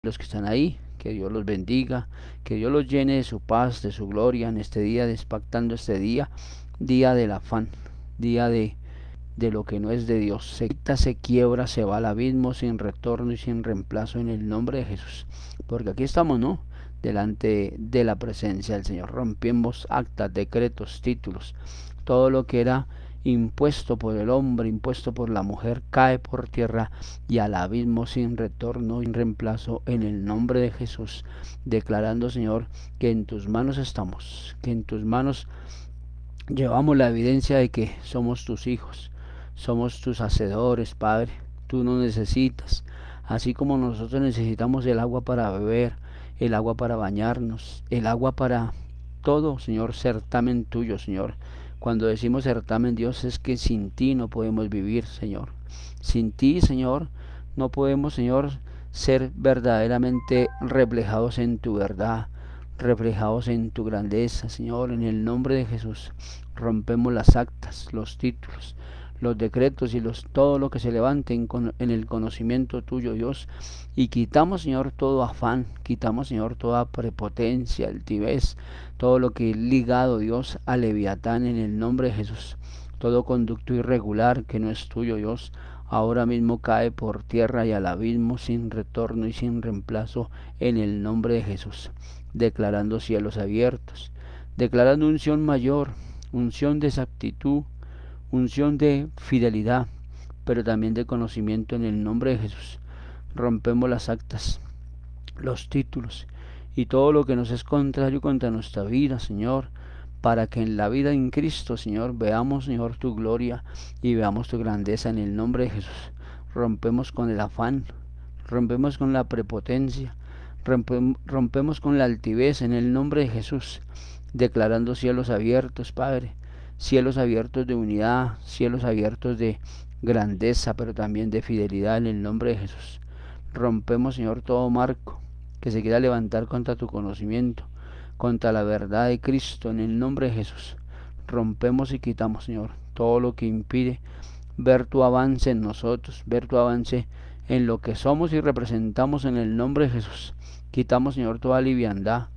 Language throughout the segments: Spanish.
los que están ahí, que Dios los bendiga, que Dios los llene de su paz, de su gloria en este día, despactando este día, día del afán, día de lo que no es de Dios. Se quita, se quiebra, se va al abismo sin retorno y sin reemplazo en el nombre de Jesús. Porque aquí estamos, ¿no? Delante de la presencia del Señor. Rompemos actas, decretos, títulos. Todo lo que era impuesto por el hombre, impuesto por la mujer, cae por tierra y al abismo sin retorno, sin reemplazo, en el nombre de Jesús, declarando, Señor, que en tus manos estamos, que en tus manos llevamos la evidencia de que somos tus hijos, somos tus hacedores, Padre. Tú no necesitas, así como nosotros necesitamos el agua para beber, el agua para bañarnos, el agua para todo, Señor, certamen tuyo, Señor. Cuando decimos certamen, Dios, es que sin ti no podemos vivir, Señor. Sin ti, Señor, no podemos, Señor, ser verdaderamente reflejados en tu verdad, reflejados en tu grandeza, Señor, en el nombre de Jesús. Rompemos las actas, los títulos, los decretos y todo lo que se levante en el conocimiento tuyo, Dios, y quitamos, Señor, todo afán, quitamos, Señor, toda prepotencia, altivez, todo lo que es ligado, Dios, a Leviatán, en el nombre de Jesús. Todo conducto irregular que no es tuyo, Dios, ahora mismo cae por tierra y al abismo sin retorno y sin reemplazo, en el nombre de Jesús, declarando cielos abiertos, declarando unción mayor, unción de exactitud, unción de fidelidad, pero también de conocimiento, en el nombre de Jesús. Rompemos las actas, los títulos y todo lo que nos es contrario contra nuestra vida, Señor, para que en la vida en Cristo, Señor, veamos, Señor, tu gloria y veamos tu grandeza, en el nombre de Jesús. Rompemos con el afán, rompemos con la prepotencia, rompemos con la altivez, en el nombre de Jesús, declarando cielos abiertos, Padre, cielos abiertos de unidad, cielos abiertos de grandeza, pero también de fidelidad, en el nombre de Jesús. Rompemos, Señor, todo marco que se quiera levantar contra tu conocimiento, contra la verdad de Cristo, en el nombre de Jesús. Rompemos y quitamos, Señor, todo lo que impide ver tu avance en nosotros, ver tu avance en lo que somos y representamos, en el nombre de Jesús. Quitamos, Señor, toda liviandad,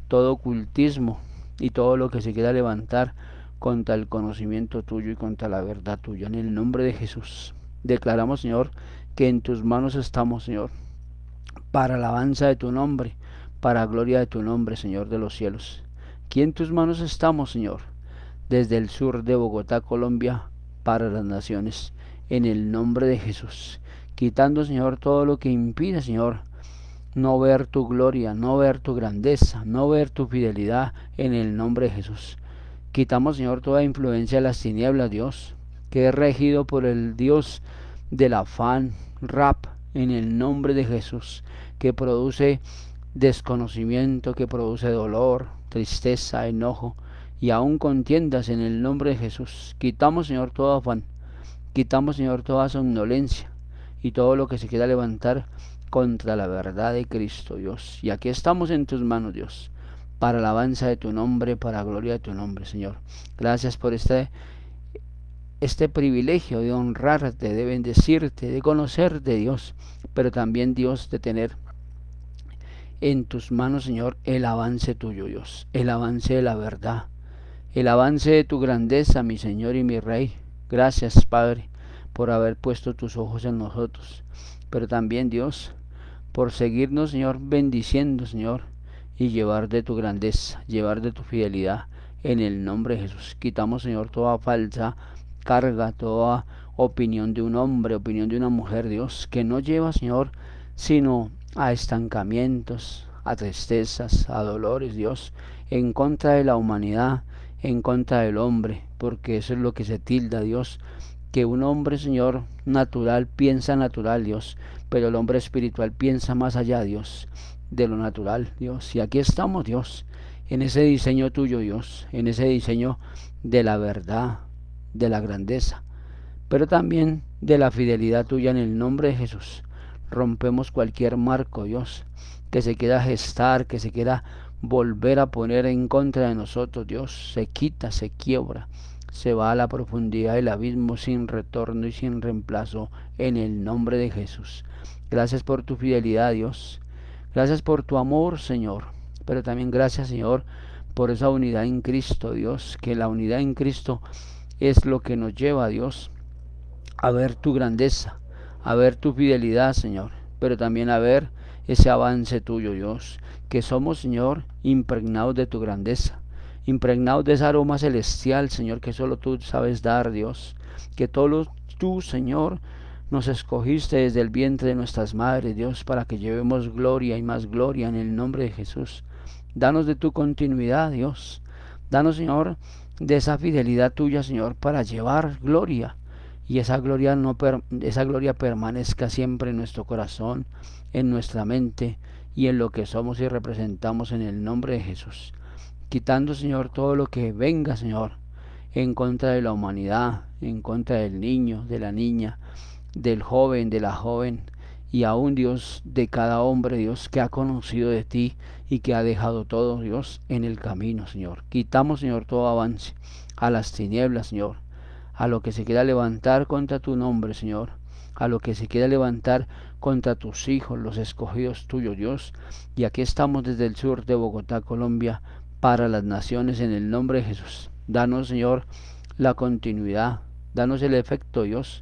todo ocultismo y todo lo que se quiera levantar contra el conocimiento tuyo y contra la verdad tuya, en el nombre de Jesús. Declaramos, Señor, que en tus manos estamos, Señor, para alabanza de tu nombre, para gloria de tu nombre, Señor de los cielos. Aquí en tus manos estamos, Señor, desde el sur de Bogotá, Colombia, para las naciones, en el nombre de Jesús. Quitando, Señor, todo lo que impide, Señor, no ver tu gloria, no ver tu grandeza, no ver tu fidelidad, en el nombre de Jesús. Quitamos, Señor, toda influencia de las tinieblas, Dios, que es regido por el Dios del afán, rap, en el nombre de Jesús, que produce desconocimiento, que produce dolor, tristeza, enojo y aún contiendas, en el nombre de Jesús. Quitamos, Señor, todo afán, quitamos, Señor, toda somnolencia y todo lo que se quiera levantar contra la verdad de Cristo, Dios. Y aquí estamos en tus manos, Dios, para alabanza de tu nombre, para gloria de tu nombre, Señor. Gracias por este privilegio de honrarte, de bendecirte, de conocerte, Dios, pero también, Dios, de tener en tus manos, Señor, el avance tuyo, Dios, el avance de la verdad, el avance de tu grandeza, mi Señor y mi Rey. Gracias, Padre, por haber puesto tus ojos en nosotros, pero también, Dios, por seguirnos, Señor, bendiciendo, Señor, y llevar de tu grandeza, llevar de tu fidelidad, en el nombre de Jesús. Quitamos, Señor, toda falsa carga, toda opinión de un hombre, opinión de una mujer, Dios, que no lleva, Señor, sino a estancamientos, a tristezas, a dolores, Dios, en contra de la humanidad, en contra del hombre, porque eso es lo que se tilda, Dios, que un hombre, Señor, natural piensa natural, Dios, pero el hombre espiritual piensa más allá, Dios, de lo natural, Dios. Y aquí estamos, Dios, en ese diseño tuyo, Dios, en ese diseño de la verdad, de la grandeza, pero también de la fidelidad tuya, en el nombre de Jesús. Rompemos cualquier marco, Dios, que se quiera gestar, que se quiera volver a poner en contra de nosotros, Dios. Se quita, se quiebra, se va a la profundidad del abismo sin retorno y sin reemplazo, en el nombre de Jesús. Gracias por tu fidelidad, Dios. Gracias por tu amor, Señor. Pero también gracias, Señor, por esa unidad en Cristo, Dios. Que la unidad en Cristo es lo que nos lleva, Dios, a ver tu grandeza, a ver tu fidelidad, Señor. Pero también a ver ese avance tuyo, Dios. Que somos, Señor, impregnados de tu grandeza, impregnados de ese aroma celestial, Señor, que solo tú sabes dar, Dios. Que tú, Señor, nos escogiste desde el vientre de nuestras madres, Dios, para que llevemos gloria y más gloria en el nombre de Jesús. Danos de tu continuidad, Dios. Danos, Señor, de esa fidelidad tuya, Señor, para llevar gloria. Y esa gloria, esa gloria permanezca siempre en nuestro corazón, en nuestra mente y en lo que somos y representamos en el nombre de Jesús. Quitando, Señor, todo lo que venga, Señor, en contra de la humanidad, en contra del niño, de la niña, del joven, de la joven, y aún, Dios, de cada hombre, Dios, que ha conocido de ti y que ha dejado todo, Dios, en el camino, Señor. Quitamos, Señor, todo avance a las tinieblas, Señor, a lo que se quiera levantar contra tu nombre, Señor, a lo que se quiera levantar contra tus hijos, los escogidos tuyos, Dios. Y aquí estamos desde el sur de Bogotá, Colombia, para las naciones en el nombre de Jesús. Danos, Señor, la continuidad, danos el efecto, Dios,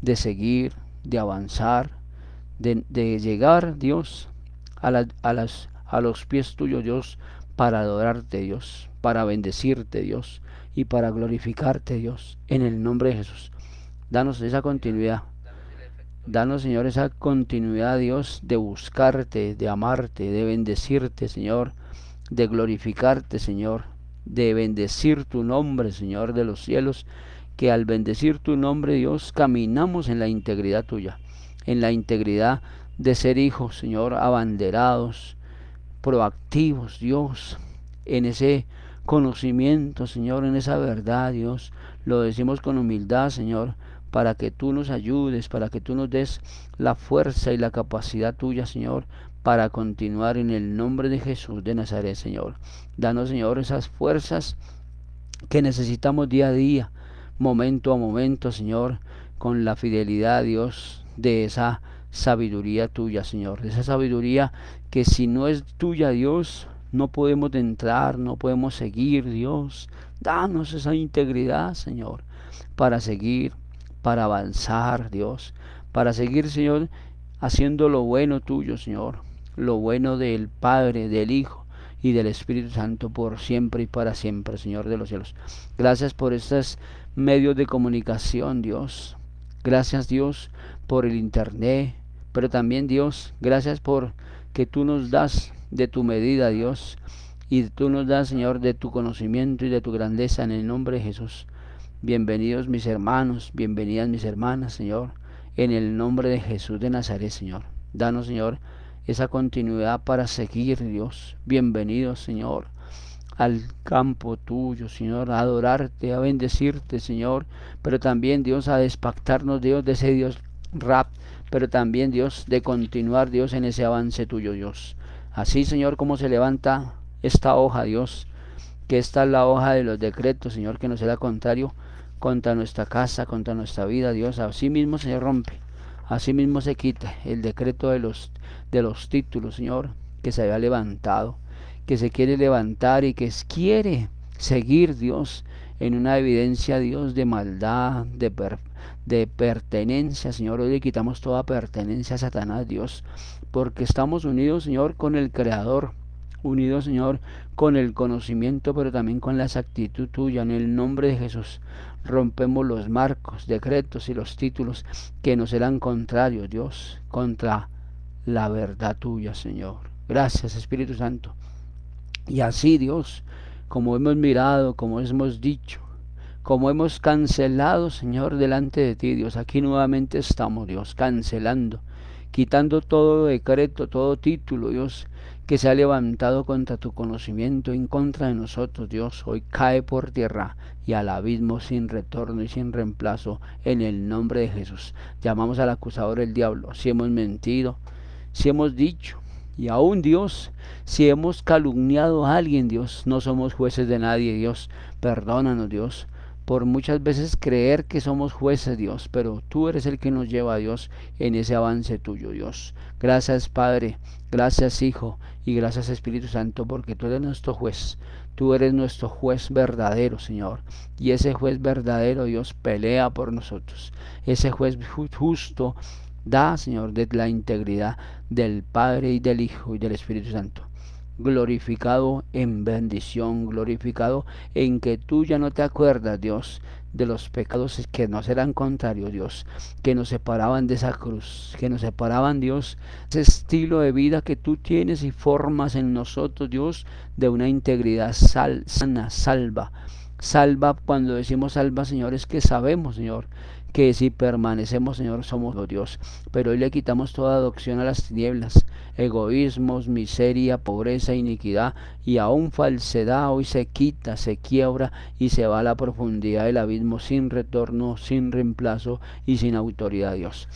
de seguir, de avanzar, de llegar, Dios, a los pies tuyos, Dios, para adorarte, Dios, para bendecirte, Dios, y para glorificarte, Dios, en el nombre de Jesús. Danos esa continuidad. Danos, Señor, esa continuidad, Dios, de buscarte, de amarte, de bendecirte, Señor, de glorificarte, Señor, de bendecir tu nombre, Señor de los cielos, que al bendecir tu nombre, Dios, caminamos en la integridad tuya, en la integridad de ser hijos, Señor, abanderados, proactivos, Dios, en ese conocimiento, Señor, en esa verdad, Dios. Lo decimos con humildad, Señor, para que tú nos ayudes, para que tú nos des la fuerza y la capacidad tuya, Señor, para continuar en el nombre de Jesús de Nazaret, Señor. Danos, Señor, esas fuerzas que necesitamos día a día, momento a momento, Señor, con la fidelidad, Dios, de esa sabiduría tuya, Señor, de esa sabiduría que si no es tuya, Dios, no podemos entrar, no podemos seguir, Dios. Danos esa integridad, Señor, para seguir, para avanzar, Dios, para seguir, Señor, haciendo lo bueno tuyo, Señor, lo bueno del Padre, del Hijo y del Espíritu Santo por siempre y para siempre, Señor de los cielos. Gracias por estos medios de comunicación, Dios. Gracias, Dios, por el internet, pero también, Dios, gracias por que tú nos das de tu medida, Dios, y tú nos das, Señor, de tu conocimiento y de tu grandeza en el nombre de Jesús. Bienvenidos mis hermanos, bienvenidas mis hermanas, Señor, en el nombre de Jesús de Nazaret, Señor. Danos, Señor, esa continuidad para seguir, Dios. Bienvenidos, Señor, al campo tuyo, Señor, a adorarte, a bendecirte, Señor, pero también, Dios, a despactarnos, Dios, de ese Dios rap, pero también, Dios, de continuar, Dios, en ese avance tuyo, Dios. Así, Señor, como se levanta esta hoja, Dios, que esta es la hoja de los decretos, Señor, que no será contrario contra nuestra casa, contra nuestra vida, Dios. Así mismo se rompe, así mismo se quita el decreto de los títulos, Señor, que se había levantado, que se quiere levantar y que quiere seguir, Dios, en una evidencia, Dios, de maldad, de pertenencia, Señor. Hoy le quitamos toda pertenencia a Satanás, Dios, porque estamos unidos, Señor, con el Creador, unidos, Señor, con el conocimiento, pero también con la exactitud tuya. En el nombre de Jesús rompemos los marcos, decretos y los títulos que nos serán contrarios, Dios, contra la verdad tuya, Señor. Gracias, Espíritu Santo. Y así, Dios, como hemos mirado, como hemos dicho, como hemos cancelado, Señor, delante de ti, Dios, aquí nuevamente estamos, Dios, cancelando, quitando todo decreto, todo título, Dios, que se ha levantado contra tu conocimiento, en contra de nosotros, Dios. Hoy cae por tierra y al abismo sin retorno y sin reemplazo, en el nombre de Jesús. Llamamos al acusador el diablo, si hemos mentido, si hemos dicho, y aún, Dios, si hemos calumniado a alguien, Dios, no somos jueces de nadie, Dios. Perdónanos, Dios, por muchas veces creer que somos jueces, Dios, pero tú eres el que nos lleva, Dios, en ese avance tuyo, Dios. Gracias, Padre, gracias, Hijo, y gracias, Espíritu Santo, porque tú eres nuestro juez. Tú eres nuestro juez verdadero, Señor. Y ese juez verdadero, Dios, pelea por nosotros. Ese juez justo da, Señor, de la integridad del Padre y del Hijo y del Espíritu Santo. Glorificado en bendición, glorificado en que tú ya no te acuerdas, Dios, de los pecados que nos eran contrarios, Dios, que nos separaban de esa cruz, que nos separaban, Dios, ese estilo de vida que tú tienes y formas en nosotros, Dios, de una integridad sana, salva. Salva, cuando decimos salva, Señor, es que sabemos, Señor, que si permanecemos, Señor, somos los Dios. Pero hoy le quitamos toda adopción a las tinieblas, egoísmos, miseria, pobreza, iniquidad y aún falsedad. Hoy se quita, se quiebra y se va a la profundidad del abismo sin retorno, sin reemplazo y sin autoridad, Dios.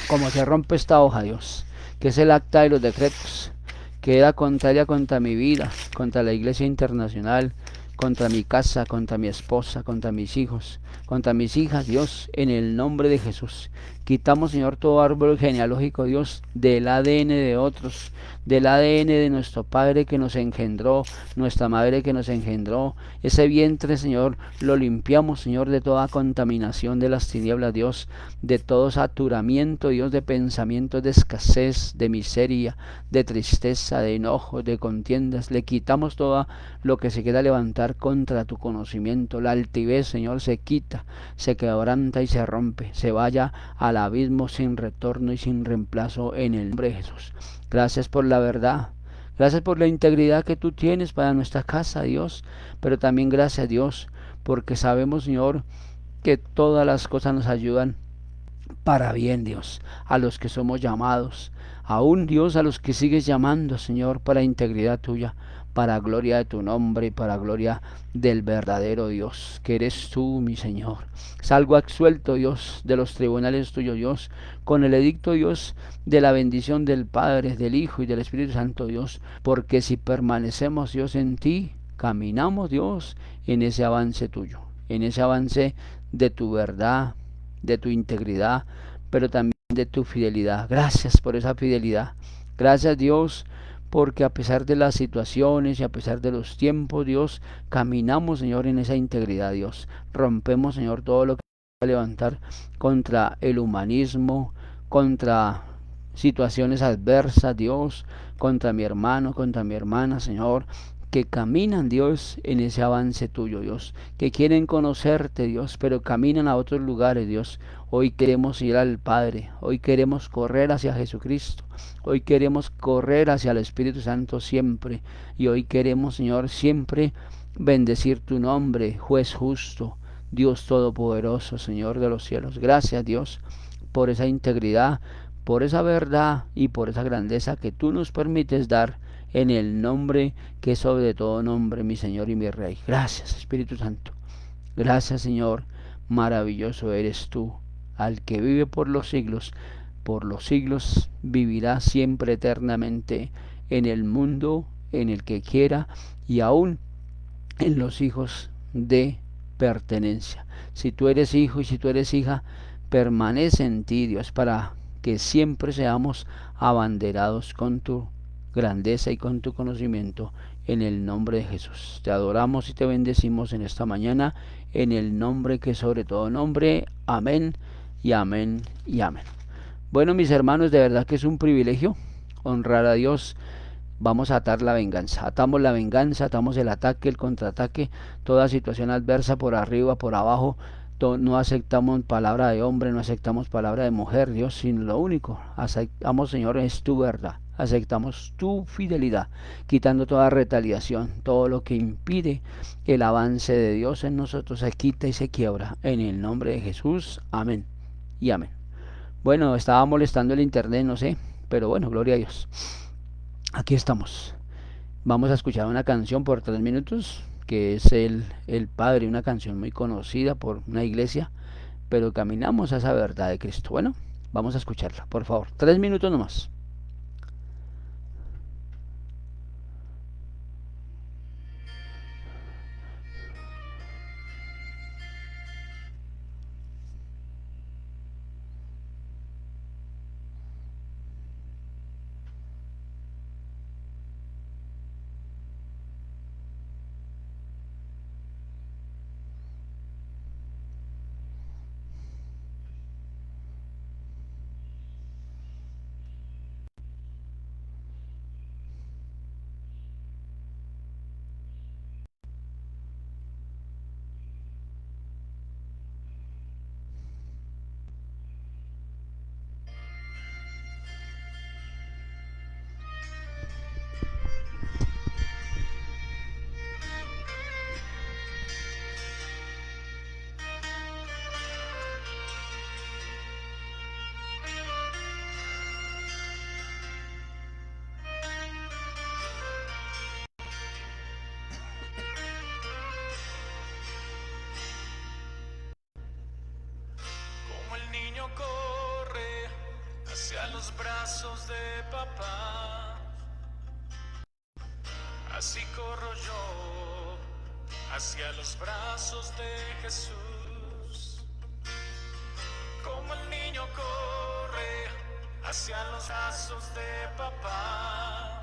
Como se rompe esta hoja, Dios, que es el acta de los decretos, que era contraria contra mi vida, contra la Iglesia Internacional, contra mi casa, contra mi esposa, contra mis hijos, contra mis hijas, Dios, en el nombre de Jesús. Quitamos, Señor, todo árbol genealógico, Dios, del ADN de otros, del ADN de nuestro Padre que nos engendró, nuestra Madre que nos engendró. Ese vientre, Señor, lo limpiamos, Señor, de toda contaminación de las tinieblas, Dios, de todo saturamiento, Dios, de pensamientos de escasez, de miseria, de tristeza, de enojo, de contiendas. Le quitamos todo lo que se quiera levantar contra tu conocimiento. La altivez, Señor, se quita, se quebranta y se rompe, se vaya al abismo sin retorno y sin reemplazo en el nombre de Jesús. Gracias por la verdad. Gracias por la integridad que tú tienes para nuestra casa, Dios. Pero también gracias, Dios, porque sabemos, Señor, que todas las cosas nos ayudan para bien, Dios, a los que somos llamados, aún, Dios, a los que sigues llamando, Señor, para integridad tuya, para gloria de tu nombre y para gloria del verdadero Dios, que eres tú, mi Señor. Salgo absuelto, Dios, de los tribunales tuyos, Dios, con el edicto, Dios, de la bendición del Padre, del Hijo y del Espíritu Santo, Dios, porque si permanecemos, Dios, en ti, caminamos, Dios, en ese avance tuyo, en ese avance de tu verdad, de tu integridad, pero también de tu fidelidad. Gracias por esa fidelidad. Gracias, Dios, porque a pesar de las situaciones y a pesar de los tiempos, Dios, caminamos, Señor, en esa integridad, Dios. Rompemos, Señor, todo lo que va a levantar contra el humanismo, contra situaciones adversas, Dios, contra mi hermano, contra mi hermana, Señor, que caminan, Dios, en ese avance tuyo, Dios, que quieren conocerte, Dios, pero caminan a otros lugares, Dios. Hoy queremos ir al Padre, hoy queremos correr hacia Jesucristo, hoy queremos correr hacia el Espíritu Santo siempre, y hoy queremos, Señor, siempre bendecir tu nombre, juez justo, Dios todopoderoso, Señor de los cielos. Gracias, Dios, por esa integridad, por esa verdad y por esa grandeza que tú nos permites dar en el nombre que es sobre todo nombre, mi Señor y mi Rey. Gracias, Espíritu Santo. Gracias, Señor. Maravilloso eres tú, al que vive por los siglos vivirá siempre eternamente en el mundo en el que quiera y aún en los hijos de pertenencia. Si tú eres hijo y si tú eres hija, permanece en ti, Dios, para que siempre seamos abanderados con tu grandeza y con tu conocimiento en el nombre de Jesús. Te adoramos y te bendecimos en esta mañana en el nombre que sobre todo nombre. Amén y amén y amén. Bueno, mis hermanos, de verdad que es un privilegio honrar a Dios. Vamos a atar la venganza. Atamos la venganza, atamos el ataque, el contraataque, toda situación adversa por arriba, por abajo. No aceptamos palabra de hombre, no aceptamos palabra de mujer, Dios, sino lo único. Aceptamos, Señor, es tu verdad. Aceptamos tu fidelidad, quitando toda retaliación, todo lo que impide el avance de Dios en nosotros se quita y se quiebra. En el nombre de Jesús, amén y amén. Bueno, estaba molestando el internet, no sé, pero bueno, gloria a Dios. Aquí estamos. Vamos a escuchar una canción por 3 minutos, que es el Padre, una canción muy conocida por una iglesia, pero caminamos a esa verdad de Cristo. Bueno, vamos a escucharla, por favor. 3 minutos nomás. brazos de papá. Así corro yo hacia los brazos de Jesús, como el niño corre hacia los brazos de papá.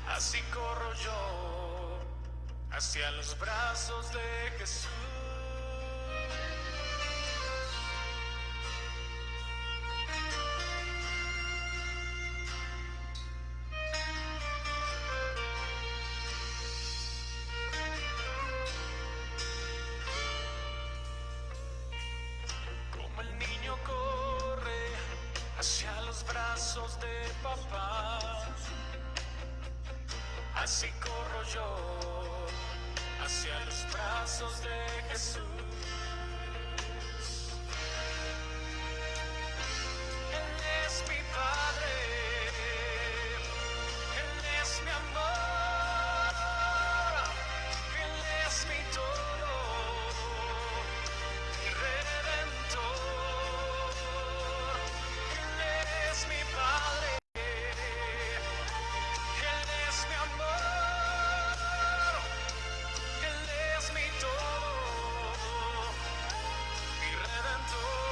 Así corro yo hacia los brazos de Jesús. Como el niño corre hacia los brazos de papá, así corro yo hacia los brazos de Jesús. Él es mi Padre, Él es mi amor, Él es mi todo, mi redentor. Él es mi Padre, Él es mi amor, Él es mi todo, mi redentor.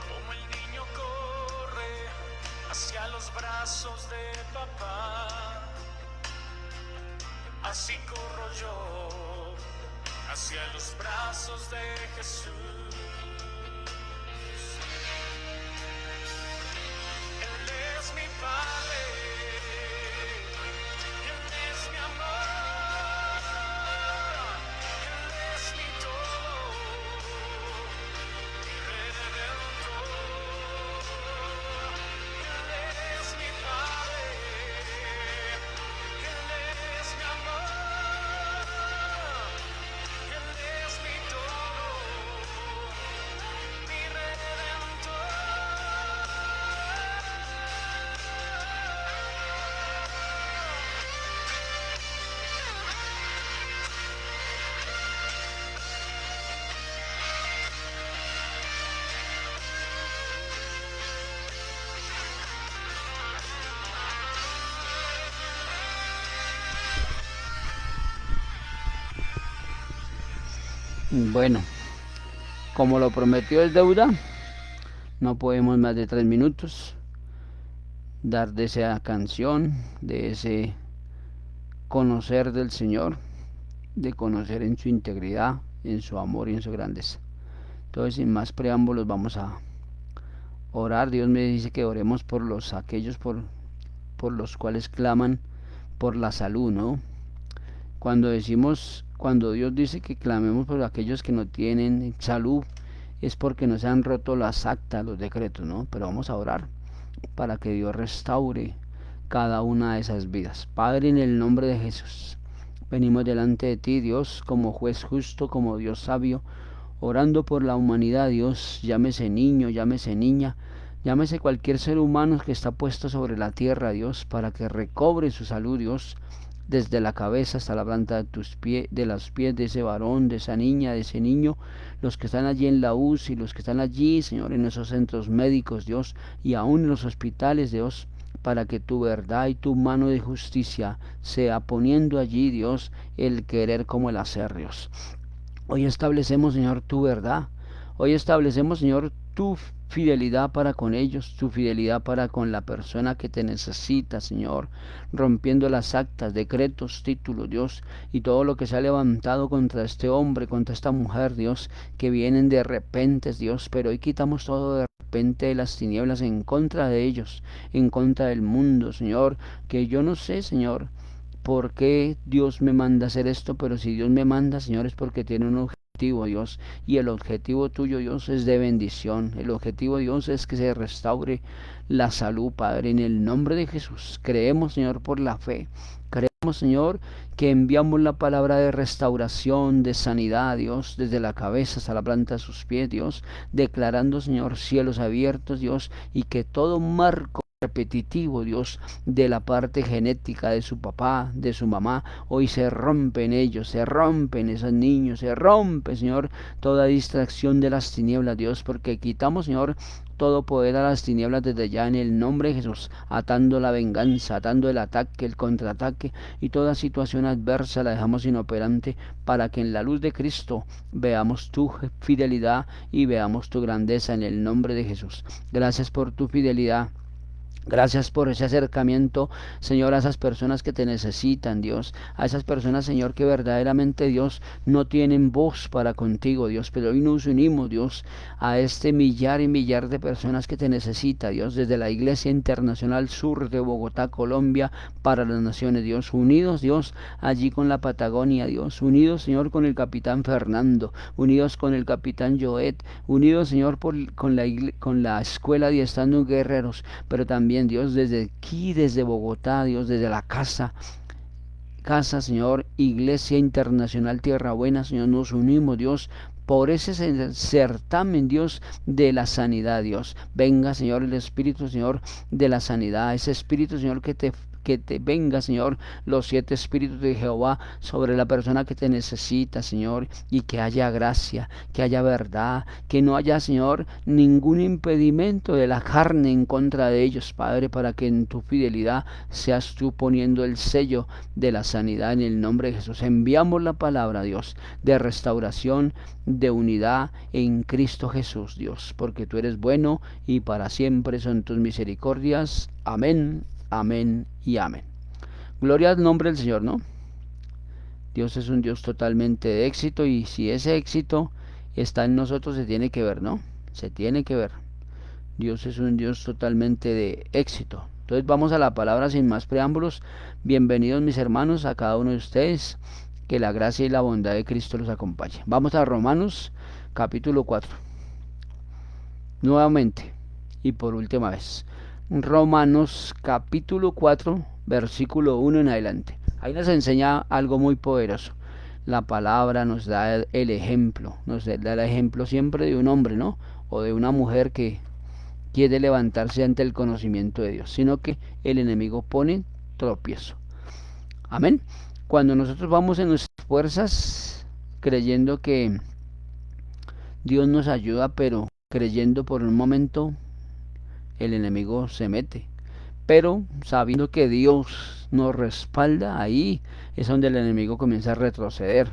Como el niño corre hacia los brazos de papá, así corro yo hacia los brazos de Jesús. Él es mi Padre, Él es mi amor, Él es mi todo, mi redentor. Él es mi Padre, Él es mi amor, Él es mi todo, mi redentor. Bueno, como lo prometió es deuda, no podemos más de 3 minutos dar de esa canción, de ese conocer del Señor, de conocer en su integridad, en su amor y en su grandeza. Entonces, sin más preámbulos, vamos a orar. Dios me dice que oremos por aquellos por los cuales claman por la salud, ¿no? Cuando Dios dice que clamemos por aquellos que no tienen salud, es porque nos han roto las actas, los decretos, ¿no? Pero vamos a orar para que Dios restaure cada una de esas vidas. Padre, en el nombre de Jesús, venimos delante de ti, Dios, como juez justo, como Dios sabio, orando por la humanidad, Dios, llámese niño, llámese niña, llámese cualquier ser humano que está puesto sobre la tierra, Dios, para que recobre su salud, Dios, desde la cabeza hasta la planta de tus pies, de los pies de ese varón, de esa niña, de ese niño, los que están allí en la UCI, los que están allí, Señor, en esos centros médicos, Dios, y aún en los hospitales, Dios, para que tu verdad y tu mano de justicia sea poniendo allí, Dios, el querer como el hacer, Dios. Hoy establecemos, Señor, tu verdad. Hoy establecemos, Señor, tu fidelidad para con ellos, tu fidelidad para con la persona que te necesita, Señor, rompiendo las actas, decretos, títulos, Dios, y todo lo que se ha levantado contra este hombre, contra esta mujer, Dios, que vienen de repente, Dios, pero hoy quitamos todo de repente de las tinieblas en contra de ellos, en contra del mundo, Señor, que yo no sé, Señor, por qué Dios me manda a hacer esto, pero si Dios me manda, Señor, es porque tiene un objetivo, Dios, y el objetivo tuyo, Dios, es de bendición. El objetivo, Dios, es que se restaure la salud, Padre, en el nombre de Jesús. Creemos, Señor, por la fe. Creemos, Señor, que enviamos la palabra de restauración, de sanidad, Dios, desde la cabeza hasta la planta de sus pies, Dios, declarando, Señor, cielos abiertos, Dios, y que todo marco repetitivo, Dios, de la parte genética de su papá, de su mamá, hoy se rompen ellos, se rompen esos niños, se rompe, Señor, toda distracción de las tinieblas, Dios, porque quitamos, Señor, todo poder a las tinieblas desde ya en el nombre de Jesús, atando la venganza, atando el ataque, el contraataque y toda situación adversa la dejamos inoperante para que en la luz de Cristo veamos tu fidelidad y veamos tu grandeza en el nombre de Jesús. Gracias por tu fidelidad. Gracias por ese acercamiento, Señor, a esas personas que te necesitan, Dios. A esas personas, Señor, que verdaderamente, Dios, no tienen voz para contigo, Dios. Pero hoy nos unimos, Dios, a este millar y millar de personas que te necesita, Dios. Desde la Iglesia Internacional Sur de Bogotá, Colombia, para las naciones, Dios. Unidos, Dios, allí con la Patagonia, Dios. Unidos, Señor, con el capitán Fernando. Unidos con el capitán Joet. Unidos, Señor, con la escuela de Estando Guerreros. Pero también, Dios, desde aquí, desde Bogotá, Dios, desde la casa, Señor, Iglesia Internacional Tierra Buena, Señor, nos unimos, Dios, por ese certamen, Dios, de la sanidad, Dios. Venga, Señor, el Espíritu, Señor, de la sanidad, ese Espíritu, Señor, que te venga, Señor, los 7 espíritus de Jehová sobre la persona que te necesita, Señor, y que haya gracia, que haya verdad, que no haya, Señor, ningún impedimento de la carne en contra de ellos, Padre, para que en tu fidelidad seas tú poniendo el sello de la sanidad en el nombre de Jesús. Enviamos la palabra, Dios, de restauración, de unidad en Cristo Jesús, Dios, porque tú eres bueno y para siempre son tus misericordias. Amén. Amén y amén. Gloria al nombre del Señor, ¿no? Dios es un Dios totalmente de éxito y si ese éxito está en nosotros se tiene que ver, ¿no? Se tiene que ver. Dios es un Dios totalmente de éxito. Entonces vamos a la palabra sin más preámbulos. Bienvenidos mis hermanos a cada uno de ustedes. Que la gracia y la bondad de Cristo los acompañe. Vamos a Romanos capítulo 4. Nuevamente y por última vez. Romanos capítulo 4, versículo 1 en adelante. Ahí nos enseña algo muy poderoso. La palabra nos da el ejemplo, nos da el ejemplo siempre de un hombre, ¿no? O de una mujer que quiere levantarse ante el conocimiento de Dios, sino que el enemigo pone tropiezo. Amén. Cuando nosotros vamos en nuestras fuerzas, creyendo que Dios nos ayuda, pero creyendo por un momento, el enemigo se mete. Pero sabiendo que Dios nos respalda, ahí es donde el enemigo comienza a retroceder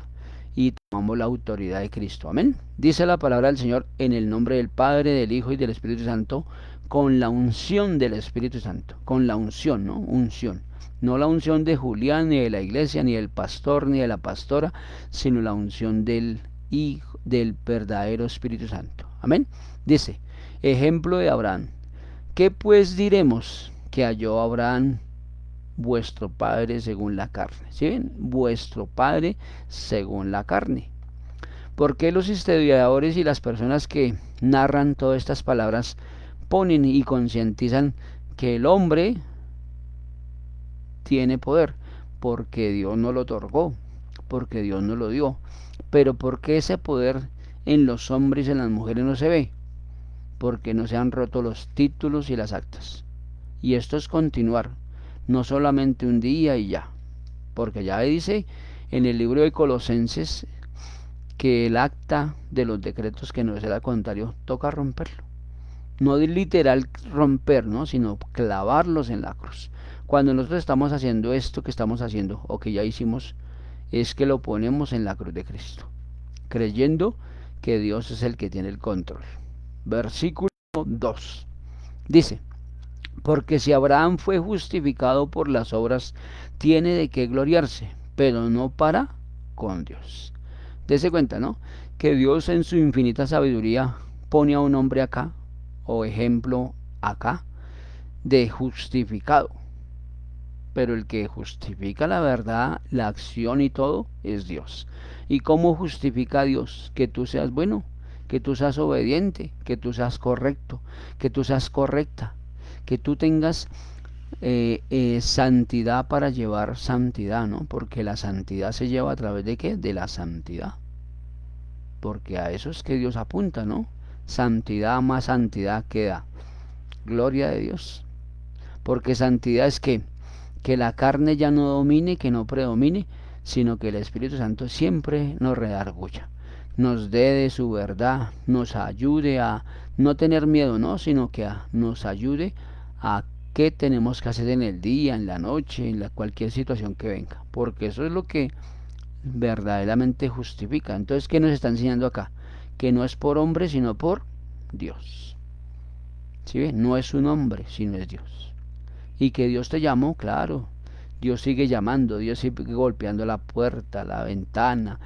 y tomamos la autoridad de Cristo. Amén. Dice la palabra del Señor en el nombre del Padre, del Hijo y del Espíritu Santo, con la unción del Espíritu Santo. Con la unción, ¿no? Unción. No la unción de Julián, ni de la iglesia, ni del pastor, ni de la pastora, sino la unción del Hijo, del verdadero Espíritu Santo. Amén. Dice, ejemplo de Abraham. ¿Qué pues diremos? Que halló Abraham vuestro padre según la carne. ¿Sí ven? Vuestro padre según la carne. ¿Por qué los historiadores y las personas que narran todas estas palabras ponen y concientizan que el hombre tiene poder? Porque Dios no lo otorgó, porque Dios no lo dio. Pero ¿por qué ese poder en los hombres y en las mujeres no se ve? Porque no se han roto los títulos y las actas. Y esto es continuar, no solamente un día y ya, porque ya dice en el libro de Colosenses que el acta de los decretos que no será contrario toca romperlo. No de literal romper, ¿no? Sino clavarlos en la cruz. Cuando nosotros estamos haciendo esto que estamos haciendo o que ya hicimos, es que lo ponemos en la cruz de Cristo, creyendo que Dios es el que tiene el control. Versículo 2 dice, porque si Abraham fue justificado por las obras, tiene de qué gloriarse, pero no para con Dios. Dese cuenta, ¿no? Que Dios en su infinita sabiduría pone a un hombre acá, o ejemplo acá, de justificado. Pero el que justifica la verdad, la acción y todo, es Dios. ¿Y cómo justifica a Dios? Que tú seas bueno, que tú seas obediente, que tú seas correcto, que tú seas correcta, que tú tengas santidad para llevar santidad, ¿no? Porque la santidad se lleva a través de ¿qué? De la santidad. Porque a eso es que Dios apunta, ¿no? Santidad más santidad queda. Gloria de Dios. Porque santidad es que la carne ya no domine, que no predomine, sino que el Espíritu Santo siempre nos redarguya, nos dé de su verdad, nos ayude a no tener miedo, no, sino que nos ayude a qué tenemos que hacer en el día, en la noche, en cualquier situación que venga, porque eso es lo que verdaderamente justifica. Entonces, ¿qué nos está enseñando acá? Que no es por hombre, sino por Dios. ¿Sí ve? No es un hombre, sino es Dios. Y que Dios te llamó, claro. Dios sigue llamando, Dios sigue golpeando la puerta, la ventana,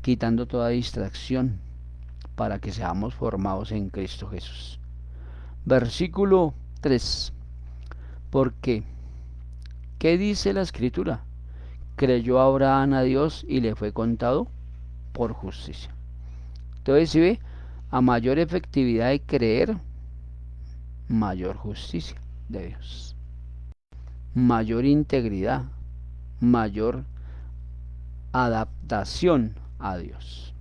quitando toda distracción para que seamos formados en Cristo Jesús. Versículo 3. Porque, ¿qué dice la Escritura? Creyó Abraham a Dios y le fue contado por justicia. Entonces, si ve, a mayor efectividad de creer, mayor justicia de Dios, mayor integridad, mayor adaptación a Dios.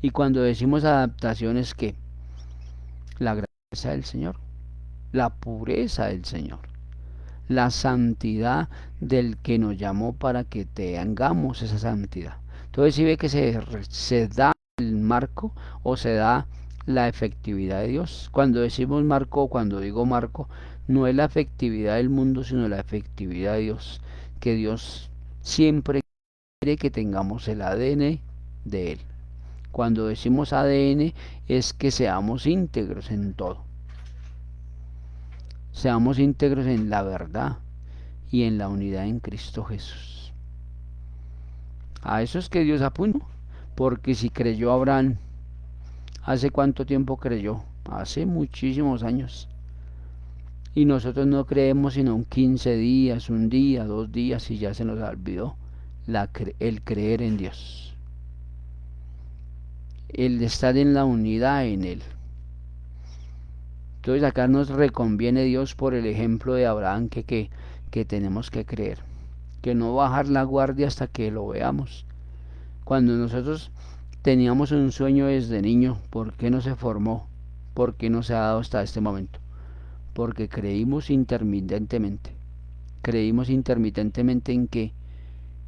Y cuando decimos adaptación es que la grandeza del Señor, la pureza del Señor, la santidad del que nos llamó para que tengamos esa santidad. Entonces si ve que se da el marco o se da la efectividad de Dios. Cuando decimos marco o cuando digo marco, no es la efectividad del mundo, sino la efectividad de Dios. Que Dios siempre quiere que tengamos el ADN de Él. Cuando decimos ADN es que seamos íntegros en todo. Seamos íntegros en la verdad y en la unidad en Cristo Jesús. A eso es que Dios apunta. Porque si creyó Abraham, ¿hace cuánto tiempo creyó? Hace muchísimos años. Y nosotros no creemos sino un 15 días, un día, 2 días y ya se nos olvidó el creer en Dios. El estar en la unidad en Él. Entonces acá nos reconviene Dios por el ejemplo de Abraham que tenemos que creer. Que no bajar la guardia hasta que lo veamos. Cuando nosotros teníamos un sueño desde niño, ¿por qué no se formó? ¿Por qué no se ha dado hasta este momento? Porque creímos intermitentemente. Creímos intermitentemente en que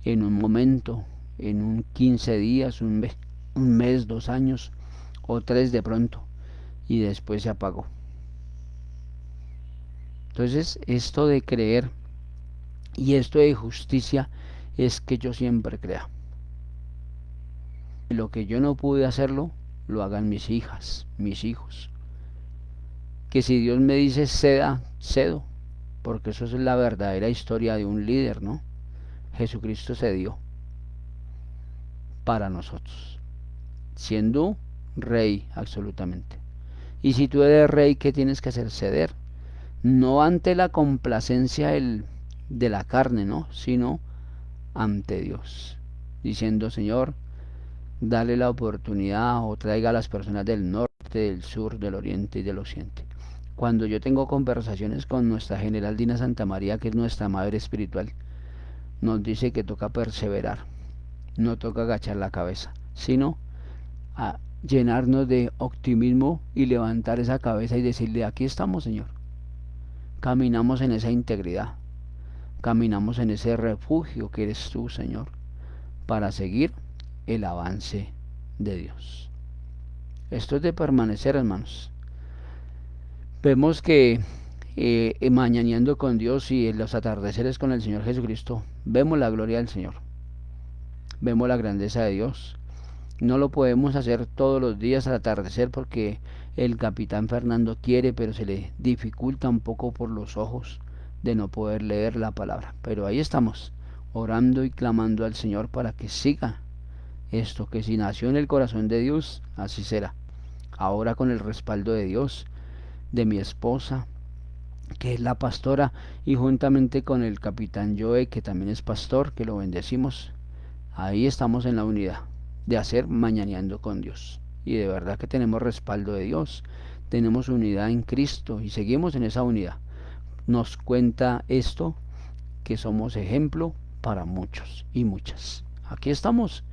en un momento, en un 15 días, un mes, 2 años o 3 de pronto, y después se apagó. Entonces, esto de creer y esto de justicia es que yo siempre crea. Lo que yo no pude hacerlo, lo hagan mis hijas, mis hijos. Que si Dios me dice ceda, cedo, porque eso es la verdadera historia de un líder, ¿no? Jesucristo cedió para nosotros, siendo rey absolutamente. Y si tú eres rey, ¿qué tienes que hacer? Ceder. No ante la complacencia de la carne, ¿no? Sino ante Dios. Diciendo, Señor, dale la oportunidad o traiga a las personas del norte, del sur, del oriente y del occidente. Cuando yo tengo conversaciones con nuestra general Dina Santa María, que es nuestra madre espiritual, nos dice que toca perseverar, no toca agachar la cabeza, sino a llenarnos de optimismo y levantar esa cabeza y decirle, aquí estamos, Señor. Caminamos en esa integridad, caminamos en ese refugio que eres tú, Señor, para seguir el avance de Dios. Esto es de permanecer, hermanos. Vemos que mañaneando con Dios y en los atardeceres con el Señor Jesucristo, vemos la gloria del Señor, vemos la grandeza de Dios. No lo podemos hacer todos los días al atardecer porque el capitán Fernando quiere, pero se le dificulta un poco por los ojos de no poder leer la palabra. Pero ahí estamos, orando y clamando al Señor para que siga esto, que si nació en el corazón de Dios, así será. Ahora con el respaldo de Dios, de mi esposa, que es la pastora, y juntamente con el capitán Joe, que también es pastor, que lo bendecimos. Ahí estamos en la unidad de hacer mañaneando con Dios. Y de verdad que tenemos respaldo de Dios, tenemos unidad en Cristo y seguimos en esa unidad. nos cuenta esto, que somos ejemplo para muchos y muchas. Aquí estamos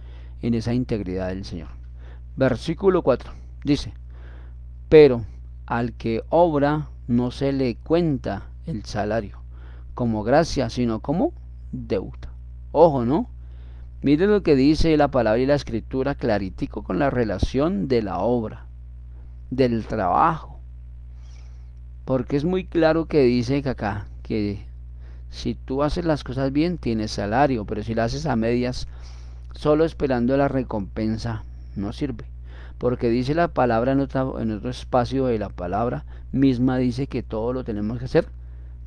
en esa integridad del Señor. Versículo 4 dice: pero al que obra no se le cuenta el salario como gracia, sino como deuda. Ojo, ¿no? Mire lo que dice la palabra y la escritura claritico con la relación de la obra, del trabajo. Porque es muy claro que dice que acá, que si tú haces las cosas bien, tienes salario, pero si las haces a medias, solo esperando la recompensa, no sirve. Porque dice la palabra en otro espacio de la palabra misma, dice que todo lo tenemos que hacer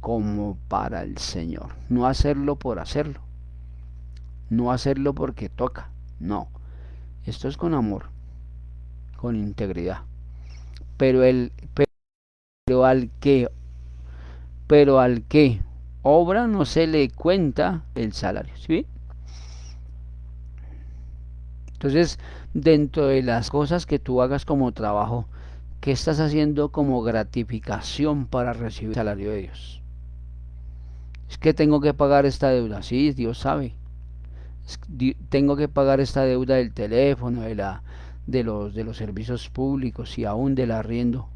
como para el Señor. No hacerlo por hacerlo. No hacerlo porque toca. No. Esto es con amor, con integridad. Pero el pero al que pero al que obra no se le cuenta el salario, ¿sí? Entonces, dentro de las cosas que tú hagas como trabajo, ¿qué estás haciendo como gratificación para recibir el salario de Dios? Es que tengo que pagar esta deuda, sí, Dios sabe. Tengo que pagar esta deuda del teléfono, de los servicios públicos y aún del arriendo.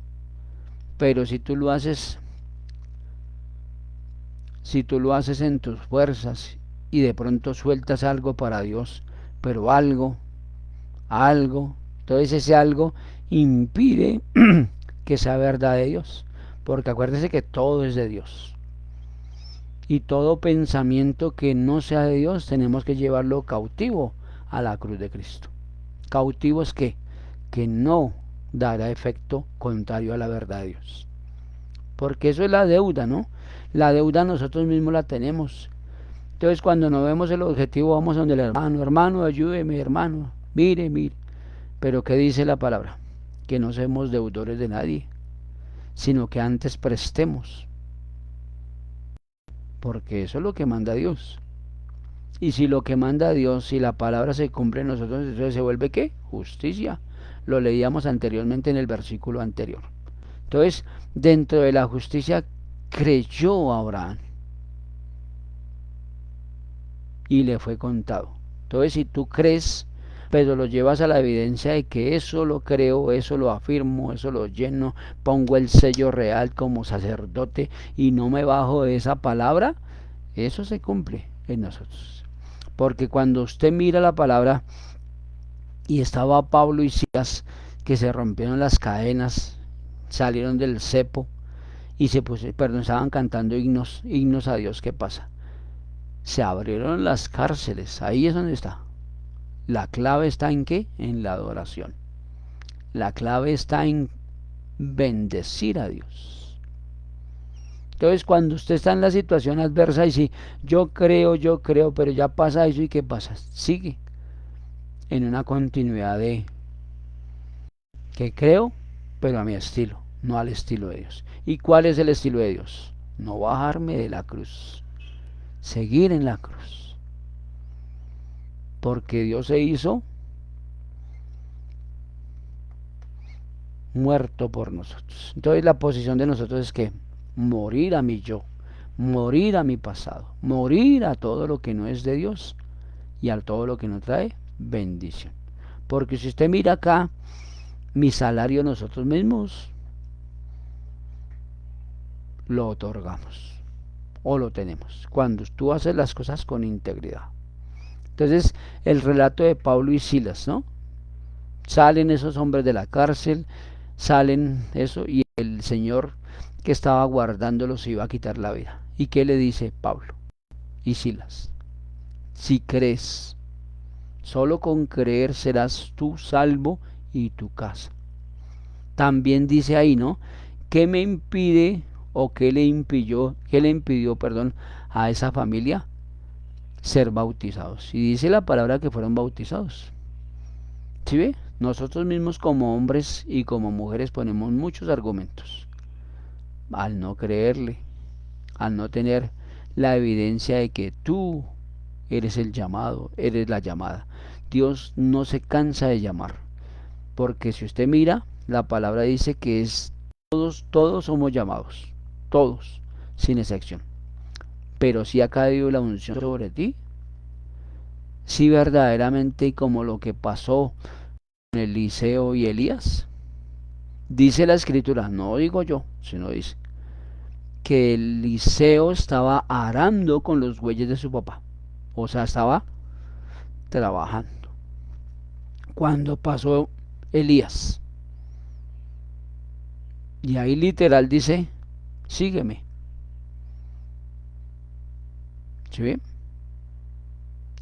Pero si tú lo haces en tus fuerzas y de pronto sueltas algo para Dios, pero algo, entonces ese algo impide que sea verdad de Dios, porque acuérdese que todo es de Dios. Y todo pensamiento que no sea de Dios tenemos que llevarlo cautivo a la cruz de Cristo. Cautivo es que no dará efecto contrario a la verdad de Dios. Porque eso es la deuda, ¿no? La deuda nosotros mismos la tenemos. Entonces cuando no vemos el objetivo vamos donde el hermano, hermano, ayúdeme, hermano, mire, mire. Pero ¿qué dice la palabra? Que no seamos deudores de nadie, sino que antes prestemos, porque eso es lo que manda Dios. Y si lo que manda Dios, si la palabra se cumple en nosotros, entonces se vuelve ¿qué? Justicia. Lo leíamos anteriormente en el versículo anterior. Entonces, dentro de la justicia creyó Abraham y le fue contado. Entonces, si tú crees, pero lo llevas a la evidencia de que eso lo creo, eso lo afirmo, eso lo lleno, pongo el sello real como sacerdote y no me bajo de esa palabra, eso se cumple en nosotros. Porque cuando usted mira la palabra, y estaba Pablo y Silas, que se rompieron las cadenas, salieron del cepo y estaban cantando himnos a Dios. ¿Qué pasa? Se abrieron las cárceles, ahí es donde está. La clave está en qué? En la adoración. La clave está en bendecir a Dios. Entonces, cuando usted está en la situación adversa y si yo creo, pero ya pasa eso y qué pasa, sigue en una continuidad de que creo, pero a mi estilo, no al estilo de Dios. ¿Y cuál es el estilo de Dios? No bajarme de la cruz, seguir en la cruz, porque Dios se hizo muerto por nosotros. Entonces la posición de nosotros es que morir a mi yo, morir a mi pasado, morir a todo lo que no es de Dios y a todo lo que no trae bendición. Porque si usted mira acá, mi salario nosotros mismos lo otorgamos o lo tenemos cuando tú haces las cosas con integridad. Entonces el relato de Pablo y Silas, ¿no? Salen esos hombres de la cárcel, salen eso y el Señor que estaba guardándolos iba a quitar la vida. ¿Y qué le dice Pablo y Silas? Si crees, solo con creer serás tú salvo y tu casa. También dice ahí, ¿no? ¿Qué me impide o qué le impidió, perdón, a esa familia ser bautizados? Y dice la palabra que fueron bautizados. ¿Sí ve? Nosotros mismos como hombres y como mujeres ponemos muchos argumentos al no creerle, al no tener la evidencia de que tú eres el llamado, eres la llamada. Dios no se cansa de llamar, porque si usted mira, la palabra dice que todos somos llamados, todos, sin excepción. Pero si ha caído la unción sobre ti, si verdaderamente como lo que pasó con Eliseo y Elías, dice la escritura, no digo yo, sino dice que Eliseo estaba arando con los bueyes de su papá, o sea, estaba trabajando. Cuando pasó Elías, y ahí literal dice, sígueme, ¿sí ve?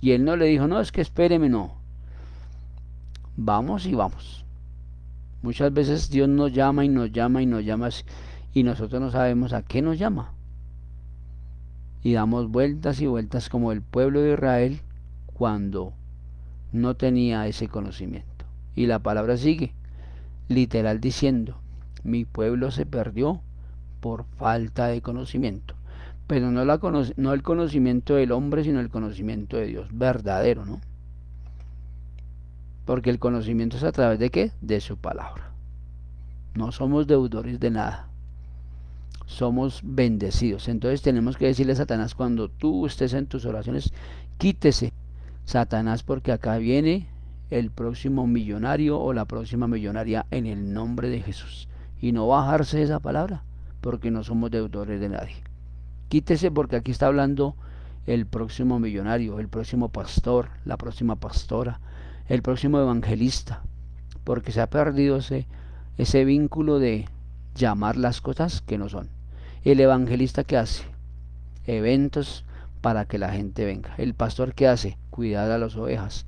Y él no le dijo, no, es que espéreme, no, vamos y vamos. Muchas veces Dios nos llama y nos llama y nos llama y nosotros no sabemos a qué nos llama. Y damos vueltas y vueltas como el pueblo de Israel cuando no tenía ese conocimiento. Y la palabra sigue, literal diciendo, mi pueblo se perdió por falta de conocimiento. Pero no el conocimiento del hombre, sino el conocimiento de Dios verdadero, ¿no? Porque el conocimiento es a través de ¿qué? De su palabra. No somos deudores de nada. Somos bendecidos. Entonces tenemos que decirle a Satanás cuando tú estés en tus oraciones, quítese Satanás, porque acá viene el próximo millonario o la próxima millonaria en el nombre de Jesús. Y no bajarse esa palabra, porque no somos deudores de nadie. Quítese, porque aquí está hablando el próximo millonario, el próximo pastor, la próxima pastora, el próximo evangelista, porque se ha perdido ese vínculo de llamar las cosas que no son. El evangelista, que hace eventos para que la gente venga. El pastor, que hace cuidar a las ovejas.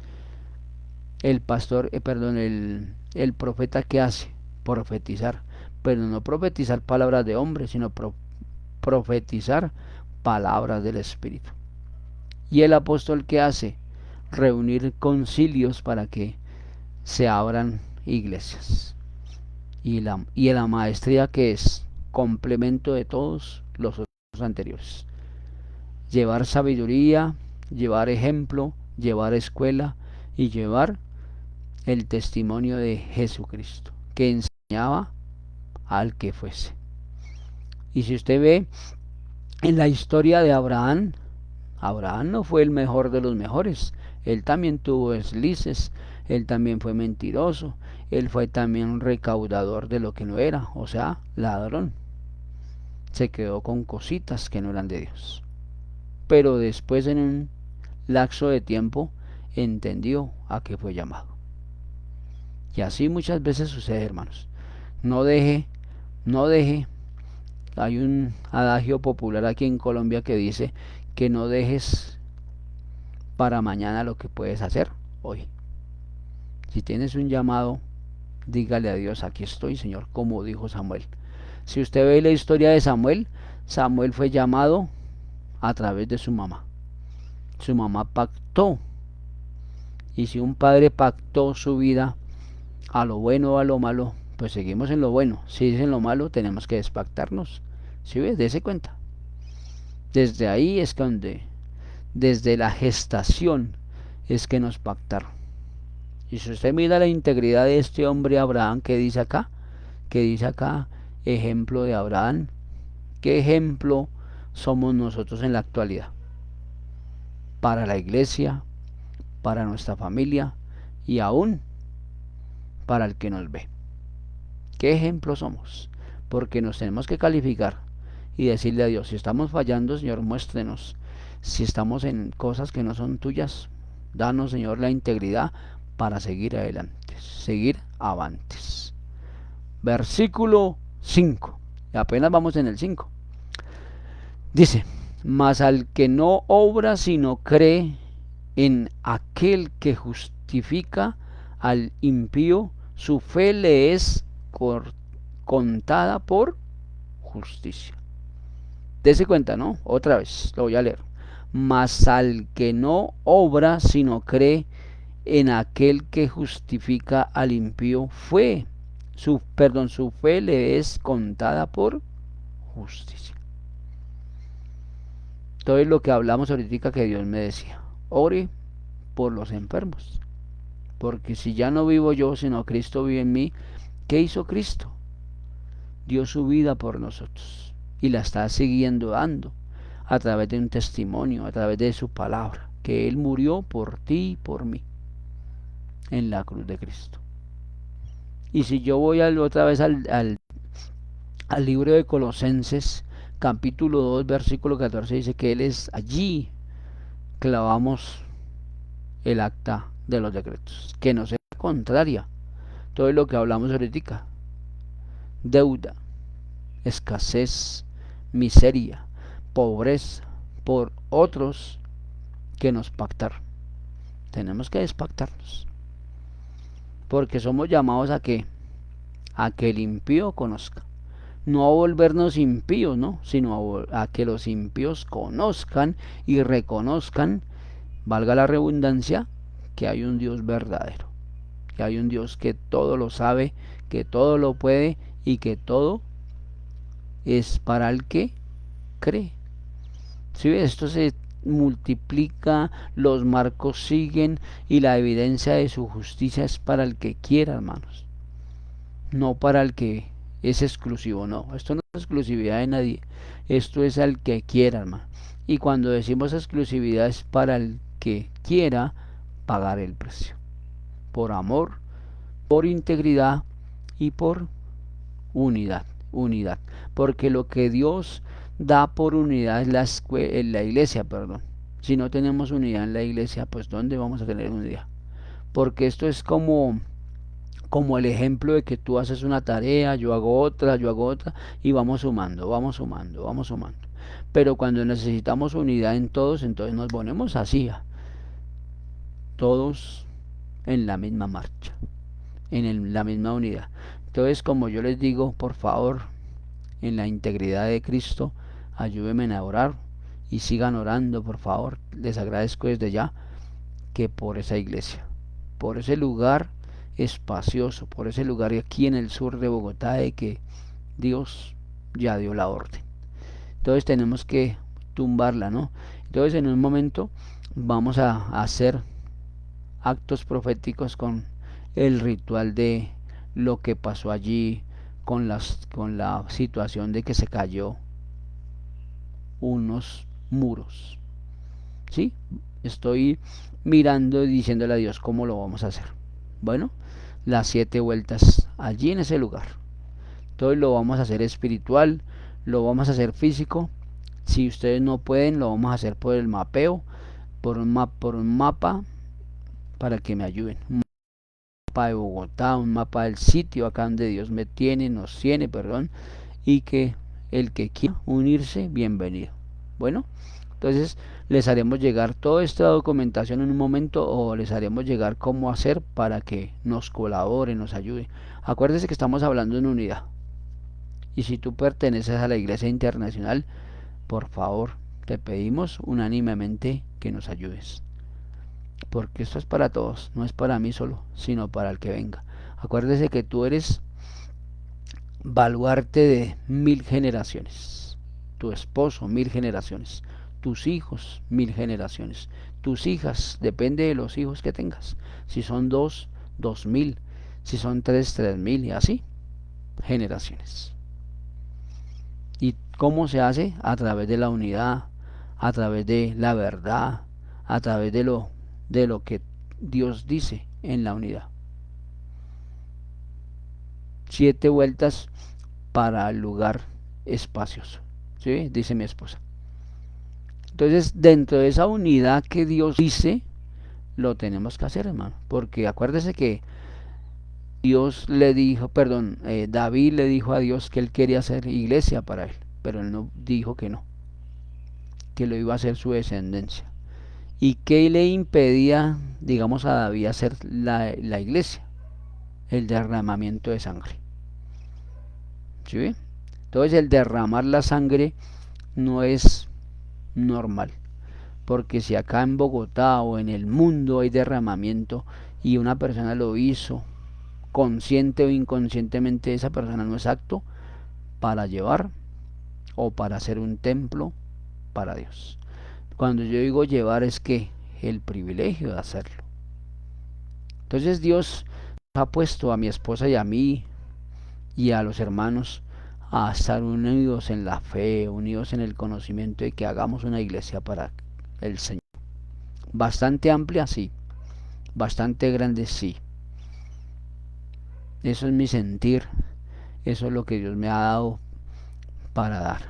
El pastor, el profeta, que hace profetizar, pero no profetizar palabras de hombre, sino profetizar palabras del Espíritu. Y el apóstol, que hace reunir concilios para que se abran iglesias. Y la maestría, que es complemento de todos los otros anteriores. Llevar sabiduría, llevar ejemplo, llevar escuela y llevar el testimonio de Jesucristo, que enseñaba al que fuese. Y si usted ve en la historia de Abraham, Abraham no fue el mejor de los mejores. Él también tuvo deslices, él también fue mentiroso, él fue también recaudador de lo que no era, o sea, ladrón. Se quedó con cositas que no eran de Dios. Pero después, en un lapso de tiempo, entendió a qué fue llamado. Y así muchas veces sucede, hermanos. No deje, hay un adagio popular aquí en Colombia que dice que no dejes para mañana lo que puedes hacer hoy. Si tienes un llamado, dígale a Dios, aquí estoy, Señor, como dijo Samuel. Si usted ve la historia de Samuel, Samuel fue llamado a través de su mamá. Su mamá pactó. Y si un padre pactó su vida a lo bueno o a lo malo, pues seguimos en lo bueno. Si es en lo malo, tenemos que despactarnos. ¿Sí ves? Dese cuenta. Desde ahí es donde, desde la gestación, es que nos pactaron. Y si usted mira la integridad de este hombre Abraham, que dice acá, ejemplo de Abraham, ¿qué ejemplo somos nosotros en la actualidad? Para la iglesia, para nuestra familia y aún para el que nos ve. ¿Qué ejemplo somos? Porque nos tenemos que calificar y decirle a Dios, si estamos fallando, Señor, muéstrenos. Si estamos en cosas que no son tuyas, danos, Señor, la integridad para seguir adelante, seguir avantes. Versículo 5. Apenas vamos en el 5. Dice, mas al que no obra sino cree en aquel que justifica al impío, su fe le es contada por justicia. Dese cuenta, ¿no? Otra vez, lo voy a leer. Mas al que no obra sino cree en aquel que justifica al impío, su fe le es contada por justicia. Todo es lo que hablamos ahorita, que Dios me decía, ore por los enfermos, porque si ya no vivo yo, sino Cristo vive en mí. ¿Qué hizo Cristo? Dio su vida por nosotros. y la está siguiendo dando a través de un testimonio, a través de su palabra, que Él murió por ti y por mí en la cruz de Cristo. Y si yo voy otra vez al libro de Colosenses, capítulo 2, versículo 14, dice que Él es allí, clavamos el acta de los decretos, que no sea contraria. Todo lo que hablamos ahorita, deuda, escasez, miseria, pobreza, por otros que nos pactaron. Tenemos que despactarnos, porque somos llamados a que el impío conozca. No a volvernos impíos, ¿no? Sino a que los impíos conozcan y reconozcan, valga la redundancia, que hay un Dios verdadero, que hay un Dios que todo lo sabe, que todo lo puede y que todo es para el que cree. Si ves, esto se multiplica, los marcos siguen y la evidencia de su justicia es para el que quiera, hermanos, no para el que es exclusivo. No, esto no es exclusividad de nadie, esto es al que quiera, hermano. Y cuando decimos exclusividad es para el que quiera pagar el precio, por amor, por integridad y por unidad, porque lo que Dios da por unidad es la iglesia, perdón. Si no tenemos unidad en la iglesia, pues ¿dónde vamos a tener unidad? Porque esto es como el ejemplo de que tú haces una tarea, yo hago otra, y vamos sumando, vamos sumando, vamos sumando. Pero cuando necesitamos unidad en todos, entonces nos ponemos así, todos en la misma marcha, la misma unidad. Entonces, como yo les digo, por favor, en la integridad de Cristo, ayúdenme a orar y sigan orando, por favor. Les agradezco desde ya que por esa iglesia, por ese lugar espacioso, por ese lugar aquí en el sur de Bogotá, de que Dios ya dio la orden. Entonces tenemos que tumbarla, ¿no? Entonces en un momento vamos a hacer actos proféticos con el ritual de lo que pasó allí, con la situación de que se cayó unos muros. ¿Sí? Estoy mirando y diciéndole a Dios cómo lo vamos a hacer. Bueno, las 7 vueltas allí en ese lugar. Entonces lo vamos a hacer espiritual, lo vamos a hacer físico. Si ustedes no pueden, lo vamos a hacer por el mapeo, por un mapa, para que me ayuden. Un mapa de Bogotá, un mapa del sitio acá donde Dios nos tiene, perdón, y que el que quiera unirse, bienvenido. Bueno, entonces les haremos llegar toda esta documentación en un momento, o les haremos llegar cómo hacer para que nos colabore, nos ayude. Acuérdense que estamos hablando en unidad. Y si tú perteneces a la Iglesia Internacional, por favor, te pedimos unánimemente que nos ayudes. Porque esto es para todos, no es para mí solo, sino para el que venga. Acuérdese que tú eres baluarte de 1000 generaciones. Tu esposo, 1000 generaciones. Tus hijos, 1000 generaciones. Tus hijas, depende de los hijos que tengas. Si son 2, 2000. Si son 3, 3000 y así. Generaciones. ¿Y cómo se hace? A través de la unidad, a través de la verdad, a través de lo que Dios dice en la unidad. 7 vueltas para el lugar espacioso, ¿sí? Dice mi esposa. Entonces, dentro de esa unidad que Dios dice, lo tenemos que hacer, hermano. Porque acuérdese que Dios le dijo, David le dijo a Dios que él quería hacer iglesia para él, pero él no dijo que lo iba a hacer su descendencia. ¿Y qué le impedía, digamos, a David hacer la iglesia? El derramamiento de sangre. ¿Sí? Entonces el derramar la sangre no es normal, porque si acá en Bogotá o en el mundo hay derramamiento y una persona lo hizo, consciente o inconscientemente, esa persona no es apto para llevar o para hacer un templo para Dios. Cuando yo digo llevar es que el privilegio de hacerlo. Entonces Dios ha puesto a mi esposa y a mí y a los hermanos a estar unidos en la fe, unidos en el conocimiento de que hagamos una iglesia para el Señor. Bastante amplia, sí. Bastante grande, sí. Eso es mi sentir. Eso es lo que Dios me ha dado para dar.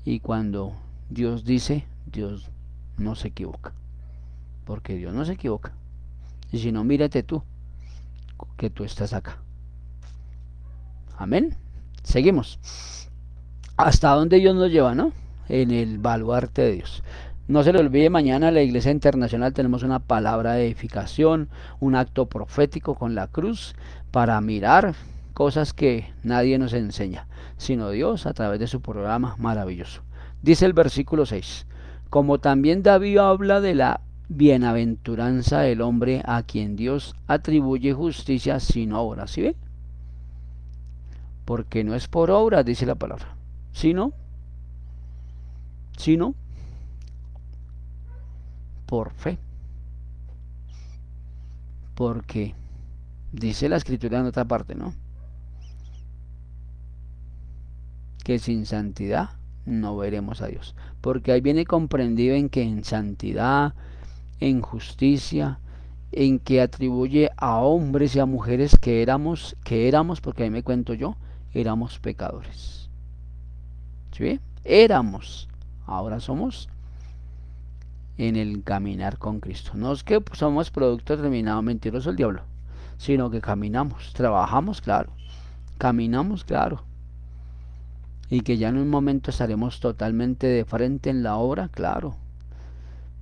Y cuando Dios dice, Dios no se equivoca. Porque Dios no se equivoca. Y si no, mírate tú, que tú estás acá. Amén. Seguimos. Hasta dónde Dios nos lleva, ¿no? En el baluarte de Dios. No se le olvide, mañana en la Iglesia Internacional tenemos una palabra de edificación, un acto profético con la cruz para mirar cosas que nadie nos enseña, sino Dios a través de su programa maravilloso. Dice el versículo 6, como también David habla de la bienaventuranza del hombre a quien Dios atribuye justicia sin obras, ¿sí ve? Porque no es por obras, dice la palabra, sino por fe. Porque dice la escritura en otra parte, ¿no? Que sin santidad no veremos a Dios. Porque ahí viene comprendido en que en santidad, en justicia, en que atribuye a hombres y a mujeres que éramos, porque ahí me cuento yo, éramos pecadores. ¿Sí? Éramos, ahora somos en el caminar con Cristo. No es que somos producto terminado mentiroso el diablo, sino que caminamos, trabajamos, claro, caminamos, claro, y que ya en un momento estaremos totalmente de frente en la obra, claro,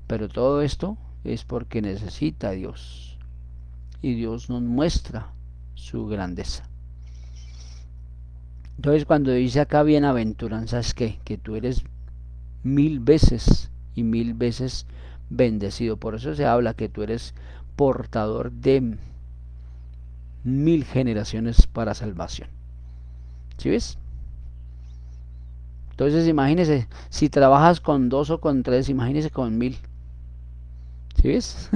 pero todo esto es porque necesita a Dios, y Dios nos muestra su grandeza. Entonces cuando dice acá bienaventuranza es que tú eres 1000 veces y 1000 veces bendecido. Por eso se habla que tú eres portador de 1000 generaciones para salvación. ¿Sí ves? Entonces imagínese, si trabajas con 2 o con 3, imagínese con 1000. ¿Sí ves?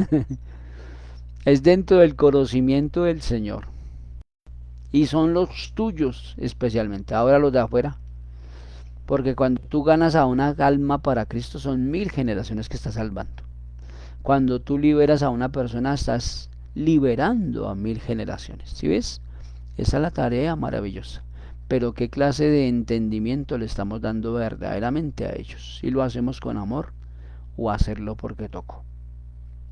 Es dentro del conocimiento del Señor. Y son los tuyos especialmente. Ahora los de afuera. Porque cuando tú ganas a una alma para Cristo son 1000 generaciones que estás salvando. Cuando tú liberas a una persona estás liberando a 1000 generaciones. ¿Sí ves? Esa es la tarea maravillosa. Pero qué clase de entendimiento le estamos dando verdaderamente a ellos. Si lo hacemos con amor o hacerlo porque tocó.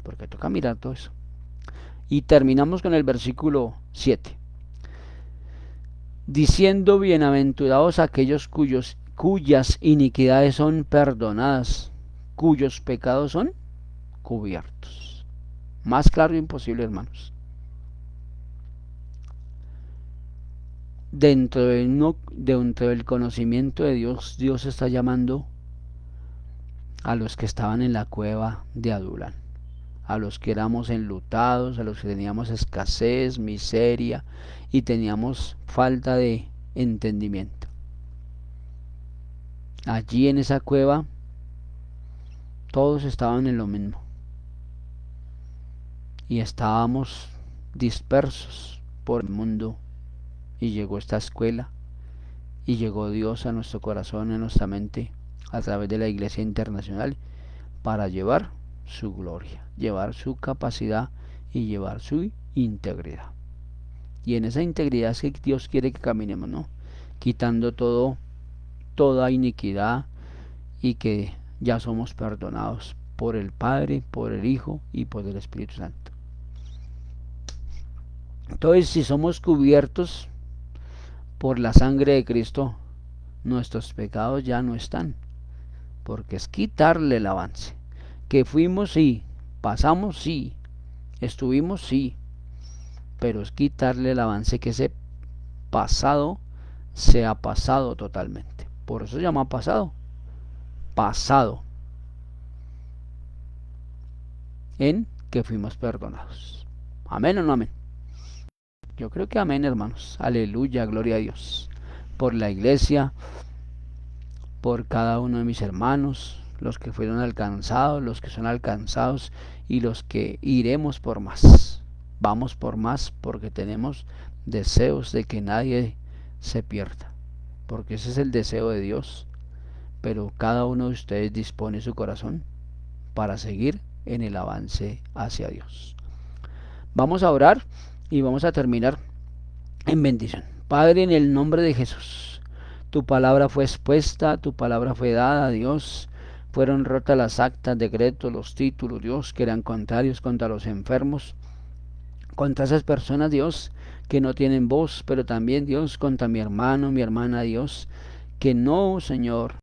Porque toca mirar todo eso. Y terminamos con el versículo 7. Diciendo bienaventurados aquellos cuyas iniquidades son perdonadas, cuyos pecados son cubiertos. Más claro imposible, hermanos. Dentro del conocimiento de Dios, Dios está llamando a los que estaban en la cueva de Adulán, a los que éramos enlutados, a los que teníamos escasez, miseria y teníamos falta de entendimiento. Allí en esa cueva todos estaban en lo mismo y estábamos dispersos por el mundo, y llegó esta escuela y llegó Dios a nuestro corazón, a nuestra mente, a través de la Iglesia Internacional, para llevar su gloria, llevar su capacidad y llevar su integridad. Y en esa integridad es que Dios quiere que caminemos, ¿no? Quitando toda iniquidad, y que ya somos perdonados por el Padre, por el Hijo y por el Espíritu Santo. Entonces, si somos cubiertos por la sangre de Cristo, nuestros pecados ya no están, porque es quitarle el avance. Que fuimos, sí, pasamos, sí, estuvimos, sí, pero es quitarle el avance, que ese pasado sea pasado totalmente. Por eso se llama pasado. En que fuimos perdonados. ¿Amén o no amén? Yo creo que amén, hermanos. Aleluya, gloria a Dios. Por la iglesia, por cada uno de mis hermanos, los que fueron alcanzados, los que son alcanzados y los que iremos por más. Vamos por más porque tenemos deseos de que nadie se pierda. porque ese es el deseo de Dios, pero cada uno de ustedes dispone su corazón para seguir en el avance hacia Dios. Vamos a orar y vamos a terminar en bendición. Padre, en el nombre de Jesús, tu palabra fue expuesta, tu palabra fue dada, Dios. Fueron rotas las actas, decretos, los títulos, Dios, que eran contrarios contra los enfermos, contra esas personas, Dios, que no tienen voz, pero también, Dios, contra mi hermano, mi hermana, Dios, que no, Señor,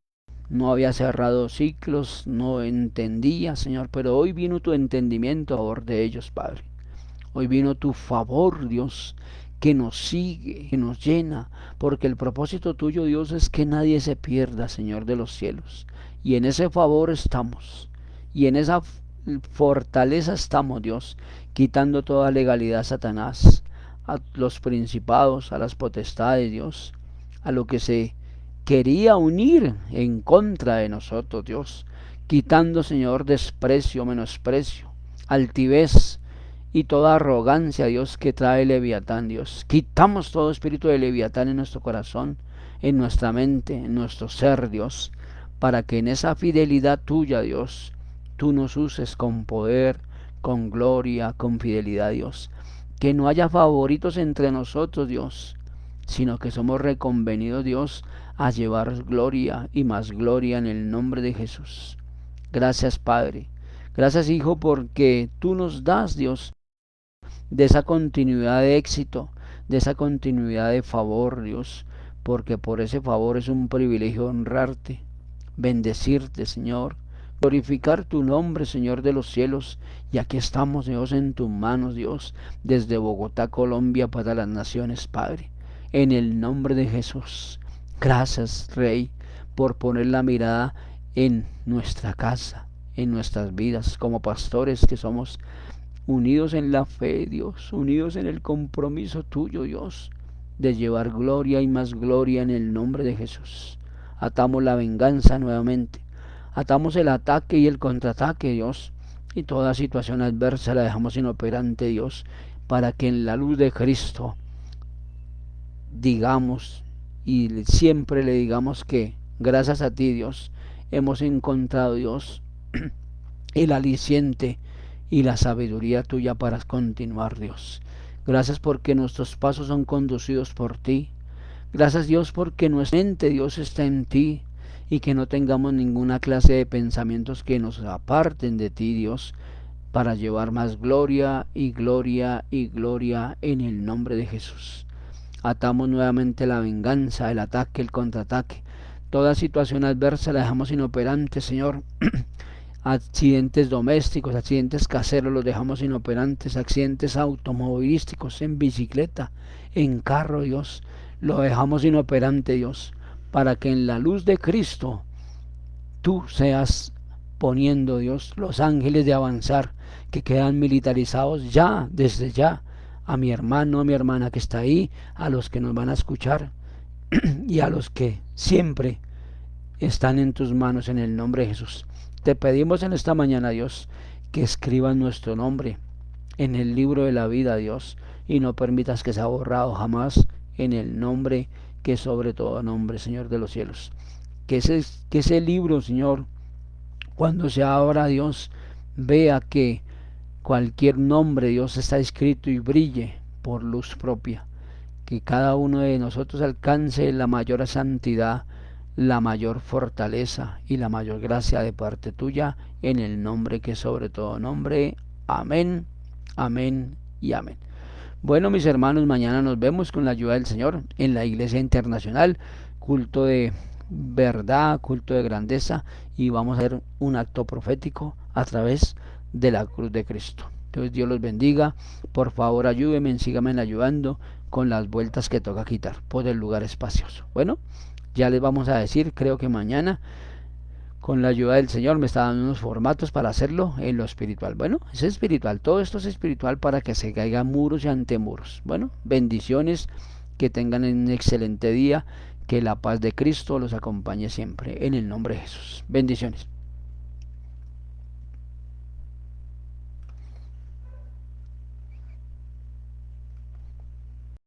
no había cerrado ciclos, no entendía, Señor, pero hoy vino tu entendimiento a favor de ellos, Padre. Hoy vino tu favor, Dios, que nos sigue, que nos llena, porque el propósito tuyo, Dios, es que nadie se pierda, Señor de los cielos. Y en ese favor estamos, y en esa fortaleza estamos, Dios, quitando toda legalidad a Satanás, a los principados, a las potestades, Dios, a lo que se quería unir en contra de nosotros, Dios, quitando, Señor, desprecio, menosprecio, altivez y toda arrogancia, Dios, que trae Leviatán, Dios. Quitamos todo espíritu de Leviatán en nuestro corazón, en nuestra mente, en nuestro ser, Dios, para que en esa fidelidad tuya, Dios, tú nos uses con poder, con gloria, con fidelidad, Dios. Que no haya favoritos entre nosotros, Dios, sino que somos reconvenidos, Dios, a llevar gloria y más gloria en el nombre de Jesús. Gracias, Padre. Gracias, Hijo, porque tú nos das, Dios, de esa continuidad de éxito, de esa continuidad de favor, Dios, porque por ese favor es un privilegio honrarte, bendecirte, Señor, glorificar tu nombre, Señor de los cielos. Y aquí estamos, Dios, en tus manos, Dios, desde Bogotá, Colombia, para las naciones, Padre, en el nombre de Jesús. Gracias, Rey, por poner la mirada en nuestra casa, en nuestras vidas, como pastores que somos, unidos en la fe, Dios, unidos en el compromiso tuyo, Dios, de llevar gloria y más gloria en el nombre de Jesús. Atamos la venganza nuevamente, atamos el ataque y el contraataque, Dios, y toda situación adversa la dejamos inoperante, Dios, para que en la luz de Cristo digamos y siempre le digamos que gracias a ti, Dios, hemos encontrado, Dios, el aliciente y la sabiduría tuya para continuar, Dios. Gracias porque nuestros pasos son conducidos por ti. Gracias, Dios, porque nuestra mente, Dios, está en ti, y que no tengamos ninguna clase de pensamientos que nos aparten de ti, Dios, para llevar más gloria y gloria y gloria en el nombre de Jesús. Atamos nuevamente la venganza, el ataque, el contraataque. Toda situación adversa la dejamos inoperante, Señor. Accidentes domésticos, accidentes caseros los dejamos inoperantes, accidentes automovilísticos, en bicicleta, en carro, Dios, lo dejamos inoperante, Dios, para que en la luz de Cristo tú seas poniendo, Dios, los ángeles de avanzar, que quedan militarizados ya, desde ya, a mi hermano, a mi hermana que está ahí, a los que nos van a escuchar y a los que siempre están en tus manos, en el nombre de Jesús. Te pedimos en esta mañana, Dios, que escriban nuestro nombre en el libro de la vida, Dios, y no permitas que sea borrado jamás, en el nombre que sobre todo nombre, Señor de los cielos. Que ese libro, Señor, cuando se abra, Dios, vea que cualquier nombre, Dios, está escrito y brille por luz propia. Que cada uno de nosotros alcance la mayor santidad, la mayor fortaleza y la mayor gracia de parte tuya, en el nombre que sobre todo nombre. Amén, amén y amén. Bueno, mis hermanos, mañana nos vemos con la ayuda del Señor en la Iglesia Internacional, culto de verdad, culto de grandeza, y vamos a hacer un acto profético a través de la cruz de Cristo. Entonces Dios los bendiga. Por favor, ayúdenme, síganme ayudando con las vueltas que toca quitar por el lugar espacioso. Bueno, ya les vamos a decir, creo que mañana, con la ayuda del Señor, me está dando unos formatos para hacerlo en lo espiritual. Bueno, es espiritual, todo esto es espiritual para que se caigan muros y antemuros. Bueno, bendiciones, que tengan un excelente día, que la paz de Cristo los acompañe siempre, en el nombre de Jesús. Bendiciones.